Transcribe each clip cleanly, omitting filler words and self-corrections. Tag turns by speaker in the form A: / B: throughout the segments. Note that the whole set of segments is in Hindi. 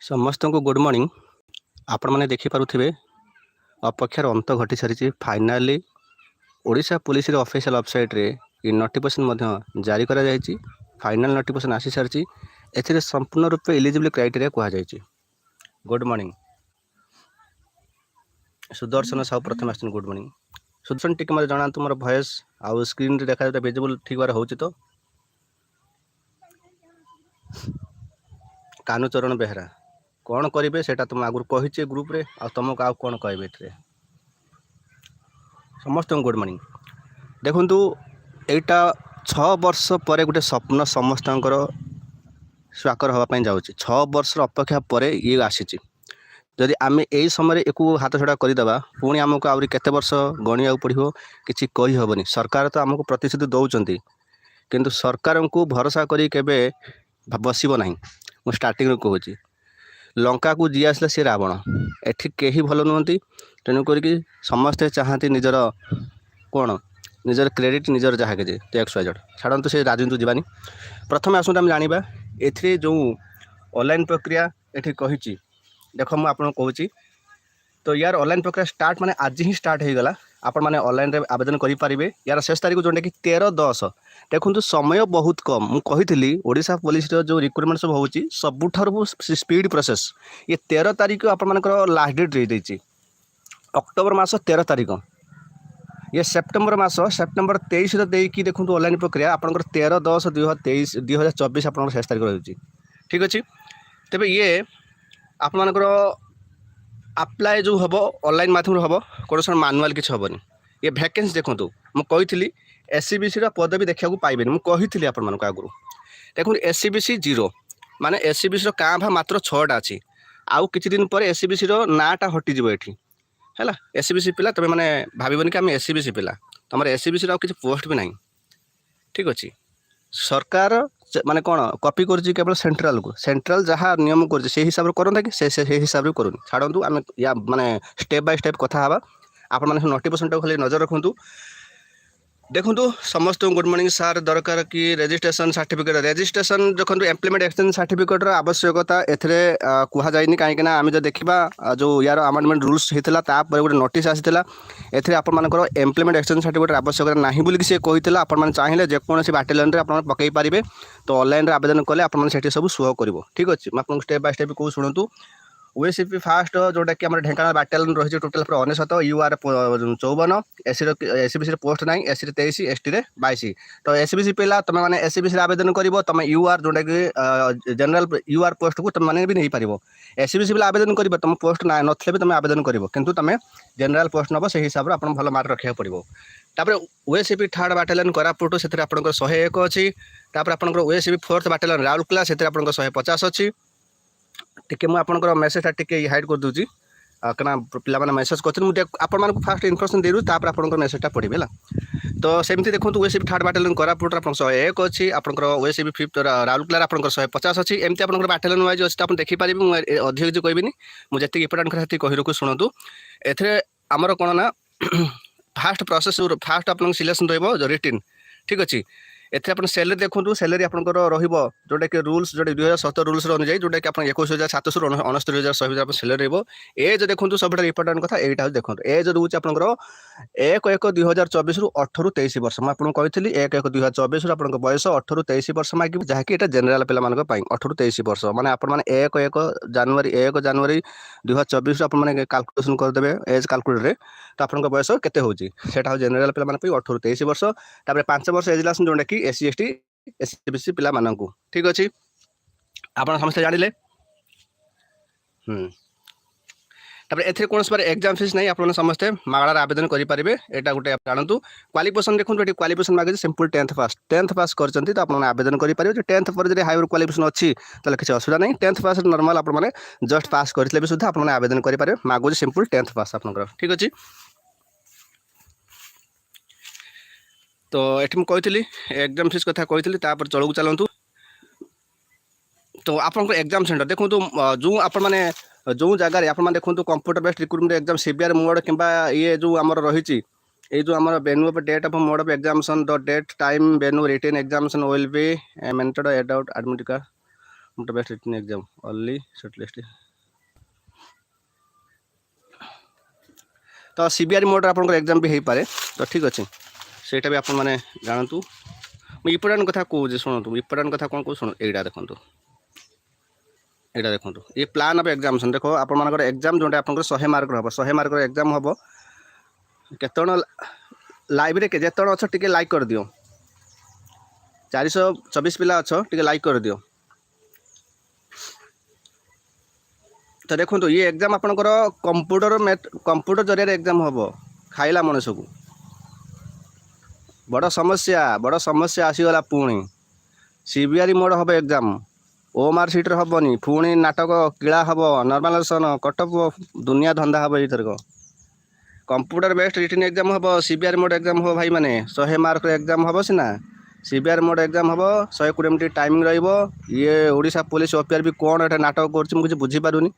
A: समस्त को गुड मॉर्निंग। आपण मैंने देखिपे अपेक्षार अंत घटी सारी finally Odisha police official website रे नोटिफिकेशन जारी करा जायछि। फाइनल नोटिफिकेशन आसी सारी ए संपूर्ण रूप एलिजिबल क्राइटेरिया कहुई। गुड मॉर्निंग सुदर्शन साहू प्रथम आस। गुड मॉर्निंग सुदर्शन टी मतलब जना मोर भॉइस आउ स्क्रीन देखा विजिबल ठीक बार हो कानुचरण बेहरा कौन करेंगे से तुम आगुरी कही ग्रुप रे आ तुमको आउ कौन कहे समस्त गुड मॉर्निंग। देखु यहाँ 6 वर्ष पर गोटे स्वप्न समस्त स्वाकर हाँपाई जाऊँ 6 वर्ष अपेक्षा पर ये आसी। जदि आम यही समय एक हाथ छड़ा करदे पुणी आमको आहरी केते वर्ष गणिया पड़ो कि कहीहबनी। सरकार तो आमको प्रतिश्रुति दौरान किंतु सरकार को भरोसा करी केबे बसब ना। मु स्टार्टिंग कहूँ लंका को जी आसला सी रावण एठी कहीं भल नुहति। तेणुक समस्ते चाहती निजर कौन निजर क्रेडिट निजर जहाँ के एक्स वाई जेड छाड़ू से राजनीति जीवानी। प्रथम आसत आम जाना ए जो ऑनलाइन प्रक्रिया ये कही देख मुझे कहूँ तो यार ऑनलाइन प्रक्रिया स्टार्ट माने आज ही स्टार्ट हो गला। आपण मैंने ऑनलाइन रे आवेदन करेंगे। यार शेष तारीख जोटा कि 13/10 देखो समय बहुत कम। मुझे ओडिशा पुलिस जो रिक्रुटमेंट सब हो सबुठार स्पीड प्रोसेस ये 13 तारीख आपर लास्ट डेट रही अक्टोबर मास 13 तारीख ये सेप्टेम्बर मास सेप्टेम्बर 23 देकी देखो ऑनलाइन प्रक्रिया आपंकर 13/10/2024 आप शेष तारीख रही। ठीक अच्छे तेरे ये आपर अप्लाई जो हम ऑनलाइन माध्यम हम कौन मानुआल किसी हेनी। ये भैकेन्सी देखूँ मुझे एससीबीसी पदवी देखा पाइबे। मुझे आपण आगुरी देखो एससीबीसी 0 माने एससीबीसी क्या भा मात्र 6टा अच्छी आउ किछि दिन पर एससीबीसी नाटा हटिଯିବ एठी है। एससीबीसी पिला तुम मैंने भावन कि आम एससीबीसी पिला तुम एससीबीसी किसी पोस्ट भी ना। ठीक अच्छे सरकार माने कौन कॉपी कर केवल सेंट्रल को सेंट्रल जहाँ नियम कर हिसाब से करता कि से हिसाब से करूनी। छाड़ू आम या माने स्टेप बाय स्टेप कथा हाँ आप नोटिफिकेशन टाक खाली नजर रखुँ। देखूँ समस्त गुड मॉर्निंग सार दरकार कि रजिस्ट्रेशन सर्टिफिकेट रजिस्ट्रेशन देखो एम्प्लॉयमेंट एक्सचेंज सर्टिफिकेटर आवश्यकता एथे कहुई कहीं आम जो देखा जो यार अमेंडमेंट रूल्स होता गोटे नोटिस आसाला एथे आपर एम्प्लॉयमेंट एक्सचेंज सर्टिफिकेट आवश्यकता ना बोलिक सी कहला आपने चाहिए जेकोसी बाटालियन में आप पकई पारे तो ऑनलाइन आवेदन कले आपने सब शो कर। ठीक अच्छे मैं स्टेप बाय स्टेप कहूँ शुणु। ओएसीपी फास्ट जोटा कि ढेंकानाल बाटालियन रही टोटाल 99 यूआर 54 एससीबीसी पोस्ट ना एससी 23 एसटी 22 तो एससीबीसी पिला तुम मैंने एससीबीसी आवेदन कर तुम यूआर जोटा कि जनरल यूआर पोस्ट को तुम भी नहीं पार। एससीबीसी पिला आवेदन कर तुम पोस्ट ना नथिले भी तुम आवेदन कर किंतु तुम जनरल पोस्ट नब से हिसाब से आप भल मार्क रखा पड़ो। तापर ओएसीपी 3rd बाटालियन कोरापुट से आप 101 अच्छी आप ओएसीपी 4th बाटालियन राउरकेला से 150 अच्छी। टिके मुझे आपंकर मेसेजटा टिके हाइड कर दूसरी क्या पे मेसेज कर आपको फास्ट इनफर्मेशन दे दूँ आपंकर मेसेजटा पढ़े है। तो सेमती देखो ओएसीबी 3rd बाटालियन कोरापुट आप 101 अच्छी आपंकर ओएसीबी 5th राउरकेला आप 150 अच्छी एमती आप बाटालियन वाइज अच्छी आप देखिपारे। मुझे अधिक किसी कहबी मुझे इंपोर्टाट कथा कही रखु शुणु ए आमर कौन ना फास्ट प्रोसेस फास्ट आप सिलेक्शन रही रिटिन। ठीक अच्छे एथे आप सैलरी देखो सैलरी आपंकर रोटा कि रूल्स जो 2017 रूल्स अनुଯାयी जोटा कि आप 21,769 आप सैलरी रही। एज देखो सब इंपोर्टाट कथा यहाँ देखो एज रोच आपंकर 1/1/2024 रू 18 ରୁ 23 वर्ष। मैं आपको कही 1/1/2024 आप बयस 18 ରୁ 23 वर्ष मांगे जहाँकि ये जेनेल पे 18 ରୁ 23 वर्ष माने आप 1 जनवरी 2024 आपने कैलकुलेशन करदे एज कैलकुलेटर तो आप बयस केते होची सेटा जेनेल पे 18 ରୁ 23 वर्ष। तापर 5 वर्ष एज लास्ट जोटा कि एससी एसटी एससीबीसी पिला मानू। ठीक अच्छे आप समस्त जानिले। तापर एथे कौन बार एग्जाम फीस नहीं आप समस्ते मागणार आवेदन करेंगे। यहाँ गोटे जानतु क्वालिफिकेशन देखो ये क्वालिफिकेशन मागे सिंपल 10th पास करते तो आप आवेदन करेंगे। 10th पर जब हायर क्वालिफिकेशन अच्छी तो किसी असुविधा नहीं 10th पास नॉर्मल आप जस्ट पास करते भी सुधा आपने आवेदन करेंगे मागुच सिंपल 10th पास आपंकर। ठीक अच्छे तो ये मुझे एग्जाम फीस कथा कही चलू चलतु। तो आप एग्जाम सेंटर देखो जो आप जो जगह आप देखो computer based recruitment exam CBR mode कि ये जो आमर रही ये जो आम venue of date of mode of examination the date time venue written examination will be mentioned at out admit card मोटर best written exam only shortlist तो सीबीआर मोड आपन एग्जाम भी हो पारे तो ठीक अच्छे सेटा भी आपण मैंने जानतु मुझे इम्पोर्टाट कथा कौन शुणु इम्पोर्टाट कथा कौन कौ शुणु यहाँ देखूँ यहाँ देखो ये प्लान ऑफ एग्जामिनेशन देखो आपर एग्जाम जोटा आप 100 मार्क हम 100 मार्क एग्जाम हम केत लाइव रे जिते अच्छ टे लाइक कर दियो 424 पिला अच्छ टे लाइक कर दियो तो देखो ये एग्जाम आपणकर कंप्यूटर जरिए एग्जाम हम खाइला मनुष्य को बड़ समस्या आसीगला पुणी सीबीआर मोड हम एग्जाम ओमार सीट्रे हेनी पुणी नाटक किला हम नर्मालेसन कटअप दुनिया धंदा हम ये कंप्यूटर बेस्ट रिटन एग्जाम हम सीबीआर मोड एग्जाम हम भाई मैंने 100 मार्क एग्जाम हम सीना सीबीआर मोड एग्जाम हम 120 मिनट टाइमिंग ये ओडिशा पुलिस ओपीआर भी कौन एटा नाटक कर बुझीपारूनी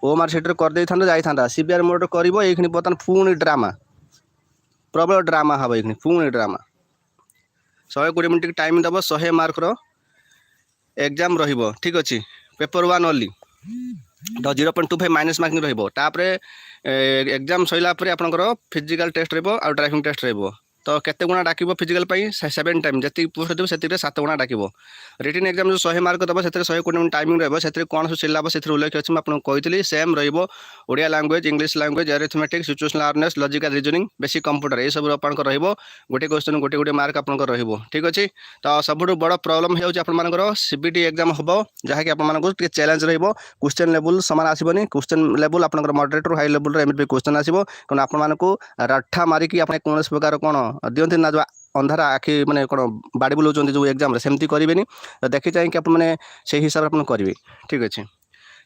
A: ओमार सीट्रे करदे था जाता सीबीआर मोड कर बर्तमान पुणी ड्रामा प्रबल ड्रामा हम ये पुणी ड्रामा 120 मिनट टाइम दब 100 मार्क एग्जाम रहिबो ठीक अच्छे पेपर 1 ओनली तो 0.25 माइनस मार्किंग रही एग्जाम सैला आपंकर फिजिकल टेस्ट रहा ड्राइविंग टेस्ट रहा तो केते गुणा डाक फिजिकल 7 टाइम जी पोस्ट देव से 7 गुणा डाक रिटन एग्जाम जो 100 मार्क दब से 120 मिनट टाइमिंग रही कौन सब सिलेबस से उल्लेख अच्छे मुझे कही same Odia language English language arithmetic situational awareness logical reasoning basic computer ये सब आपंकर गोटे क्वेश्चन गोटे गोटे मार्क आपंकर ठीक अच्छे तो सबुठ बड़ प्रोब्लेम हो सीबीटी एग्जाम हम जहाँकि आपको चैलेंज क्वेश्चन लेवल सामान आसबनी क्वेश्चन लेवल आप मॉडरेट हाई लेवल एमती क्वेश्चन आसो कारण आपको रट्ठा मारिकी आप कौन प्रकार कौन दिखती ना जो अंधारा आखि मैंने कौन बाड़ी बुलाऊँ जो एग्जाम सेमती करेंगे तो देखी चाहिए आपने से हिसाब से करेंगे ठीक अच्छे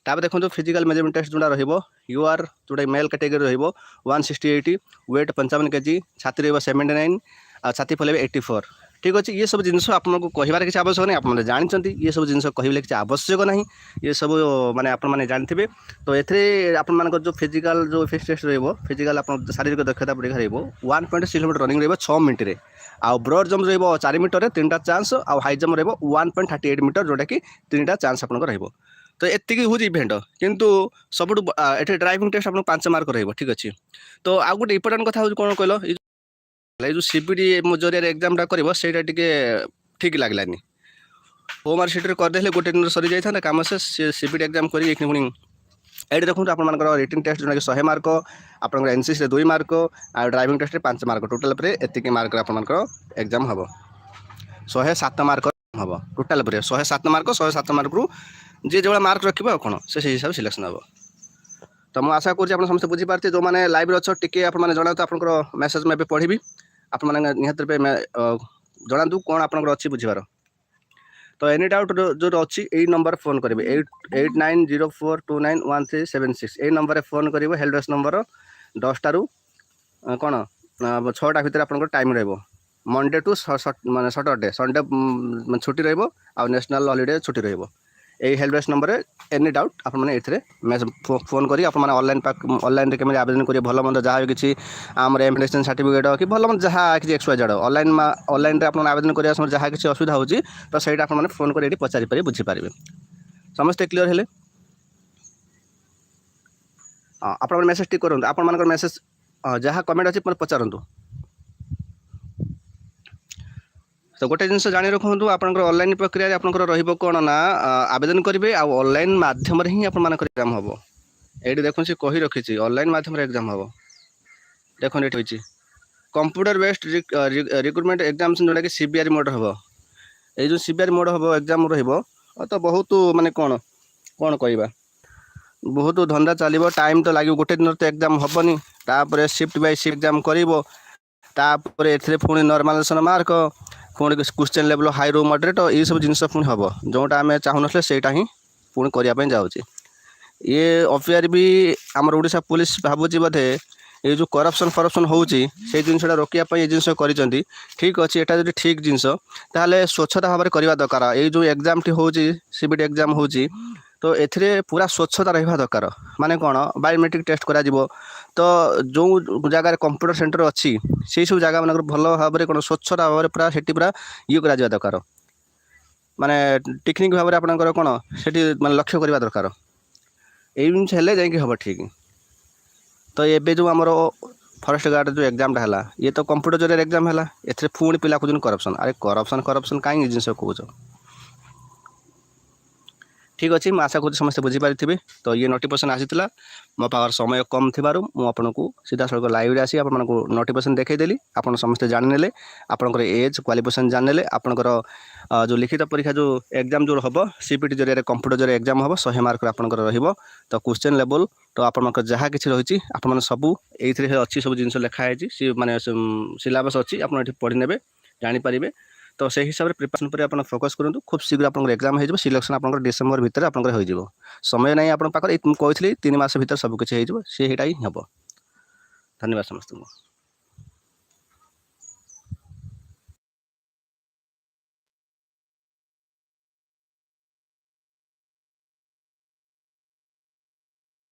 A: तापर देखो फिजिकल मेजरमेंट टेस्ट जोड़ा यूआर जोटा मेल कैटेगरी रही 168 वेट 55 केजी छाती रही 79 आ छाती फैल 84 ठीक अच्छे ये सब जिनस आपको कहार किसी आवश्यक नहीं आपने जानते ये सब जिनस कहले किसी आवश्यक ना ये सब माने आपने जानते तो ये आप जो फिजिकल जो फिक्स टेस्ट फिजिकल आप शारीरिक दक्षता परीक्षा रही 1.6 किलोमीटर रनिंग रही 6 मिनट रे आ ब्रॉड जंप रही 4 मीटर 3टा चांस आ हाई जंप रही 1.38 मीटर जोटा कि 3टा चांस आपको रही तो एतिकी हूँ इभेन्ट किंतु सब ये ड्राइविंग टेस्ट आपको 5 मार्क रही ठीक अच्छे तो आउ गोटे इम्पोर्टाट कथा हूँ कौन कहल जो सीबीटी जरिए एग्जाम कर ठीक लगलानी होमर सीट्रे करदे गोटे दिन सरी जाता कम से सीबीटी एग्जाम कर ये देखो आप रिटन टेस्ट जो 100 मार्क आप एनसीसी 2 मार्क आ ड्राइविंग टेस्ट 5 मार्क टोटाल एतिक मार्क आप एग्जाम हम 107 मार्क हम टोटाल 107 मार्क 107 मार्क रू जी जो मार्क रखा कौन से हिसाब से सिलेक्शन हम तो मुझे आशा करुँच समस्त बुझीपारे जो मैंने लाइव अच्छे टी आप जना तो आप मेसेज में पढ़ी आप निहत जनातु कौन आपंकर अच्छी बुझार तो एनी डाउट जो अच्छी यही नंबर फोन करेंगे 8904291376 यही नंबर फोन करेंगे हेल्प डेस्क नंबर 10 टारू कौन 6टा भितर आप टाइम रही मंडे टू माने सैटरडे संडे छुट्टी रही नेशनल हॉलीडे छुट्टी रही यही help desk number any doubt आपने फोन करी ऑनलाइन केमी आवेदन करेंगे भल मंद जहाँ किसी आम एम्प्लॉयमेंट सर्टिफिकेट कि भल मंद जहाँ किसी एक्स वाई जेड ऑनलाइन आप आवेदन करने समय जहाँ किसी असुविधा होती तो सहीटा आपने फोन कर पचारि पारे बुझीपारे समस्ते क्लीयर हेले हाँ आप मेसेज टी करूँ आप मेसेज जहाँ कमेंट अच्छी पचारतु तो गोटे जिन जाणी रखु आप ऑनलाइन प्रक्रिया आप कौन ना आवेदन करेंगे ऑनलाइन माध्यम ही एग्जाम हम ये देखो सी कही रखी ऑनलाइन माध्यम एग्जाम हम देखो ये कंप्यूटर बेस्ड रिक्रुटमेंट एग्जाम जोटा कि सीबीआर मोड हम ये जो सीबीआर मोड हम एग्जाम तो बहुत माने कौन कौन कहवा बहुत धंदा चलो टाइम तो लगे गोटे दिन तो एग्जाम हेनी तापर शिफ्ट बाय शिफ्ट एग्जाम कर पुणी नॉर्मलाइजेशन मार्क पुणी क्वेश्चन लेवल हाई रो मॉडरेट ये सब जिन पुणी हम जोटा आम चाहून सेटा ही पुणी करने जाऊँचे ये ऑफियर भी आमर ओडिशा पुलिस भावुची बोधे ये जो करप्शन फरप्शन होची से जिनसा रोकने ये जिन कर ठीक अच्छे यहाँ जो ठीक जिनस ताहले स्वच्छता भाव में करवा दरकार ये जो एग्जाम टी हो सीबीटी एग्जाम हो तो एथिरे पूरा स्वच्छता रहा दरकार माने कौन बायोमेट्रिक टेस्ट करा तो जो जगह कंप्यूटर सेंटर अच्छी से सब जगह मान भल भाव में कौन स्वच्छता भाव में पूरा से पूरा ये करा दरकार ମାନେ ଟେକ୍ନିକ୍ ଭାବରେ ଆପଣଙ୍କର କ'ଣ ସେଠି ମାନେ ଲକ୍ଷ୍ୟ କରିବା ଦରକାର। ଏଇ ଜିନିଷ ହେଲେ ଯାଇକି ହେବ ଠିକ୍। ତ ଏବେ ଯେଉଁ ଆମର ଫରେଷ୍ଟ ଗାର୍ଡ଼ ଯେଉଁ ଏକ୍ଜାମ୍ଟା ହେଲା ଇଏ ତ କମ୍ପ୍ୟୁଟର ଜରିଆରେ ଏକ୍ଜାମ୍ ହେଲା, ଏଥିରେ ପୁଣି ପିଲା କହୁଛନ୍ତି କରପ୍ସନ୍। ଆରେ କରପ୍ସନ୍ କାହିଁକି ଜିନିଷ କହୁଛ? ଠିକ୍ ଅଛି, ମୁଁ ଆଶା କରୁଛି ସମସ୍ତେ ବୁଝିପାରିଥିବେ। ତ ଇଏ ନୋଟିଫିକେସନ୍ ଆସିଥିଲା, ମୋ ପାଖରେ ସମୟ କମ୍ ଥିବାରୁ ମୁଁ ଆପଣଙ୍କୁ ସିଧାସଳଖ ଲାଇଭ୍ରେ ଆସି ଆପଣମାନଙ୍କୁ ନୋଟିଫିକେସନ୍ ଦେଖାଇଦେଲି। ଆପଣ ସମସ୍ତେ ଜାଣିନେଲେ, ଆପଣଙ୍କର ଏଜ୍ କ୍ୱାଲିଫିକେସନ୍ ଜାଣିନେଲେ। ଆପଣଙ୍କର ଯେଉଁ ଲିଖିତ ପରୀକ୍ଷା ଯେଉଁ ଏକ୍ଜାମ୍ ଯେଉଁ ହେବ CPT ଜରିଆରେ କମ୍ପ୍ୟୁଟର ଜରିଆରେ ଏକ୍ଜାମ୍ ହେବ, 100 ମାର୍କର ଆପଣଙ୍କର ରହିବ। ତ କ୍ୱେଶ୍ଚନ୍ ଲେବୁଲ୍ ତ ଆପଣଙ୍କର ଯାହା କିଛି ରହିଛି ଆପଣମାନେ ସବୁ ଏଇଥିରେ ଅଛି, ସବୁ ଜିନିଷ ଲେଖା ହେଇଛି, ମାନେ ସିଲାବସ୍ ଅଛି, ଆପଣ ଏଠି ପଢ଼ି ନେବେ, ଜାଣିପାରିବେ। ତ ସେହି ହିସାବରେ ପ୍ରିପାରେସନ୍ ଉପରେ ଆପଣ ଫୋକସ୍ କରନ୍ତୁ। ଖୁବ୍ ଶୀଘ୍ର ଆପଣଙ୍କର ଏକ୍ଜାମ୍ ହେଇଯିବ, ସିଲେକ୍ସନ୍ ଆପଣଙ୍କର ଡିସେମ୍ବର ଭିତରେ ଆପଣଙ୍କର ହୋଇଯିବ। ସମୟ ନାହିଁ ଆପଣଙ୍କ ପାଖରେ, ମୁଁ କହିଥିଲି 3 ମାସ ଭିତରେ ସବୁ କିଛି ହେଇଯିବ, ସେଇଟା ହିଁ ହେବ। ଧନ୍ୟବାଦ ସମସ୍ତଙ୍କୁ।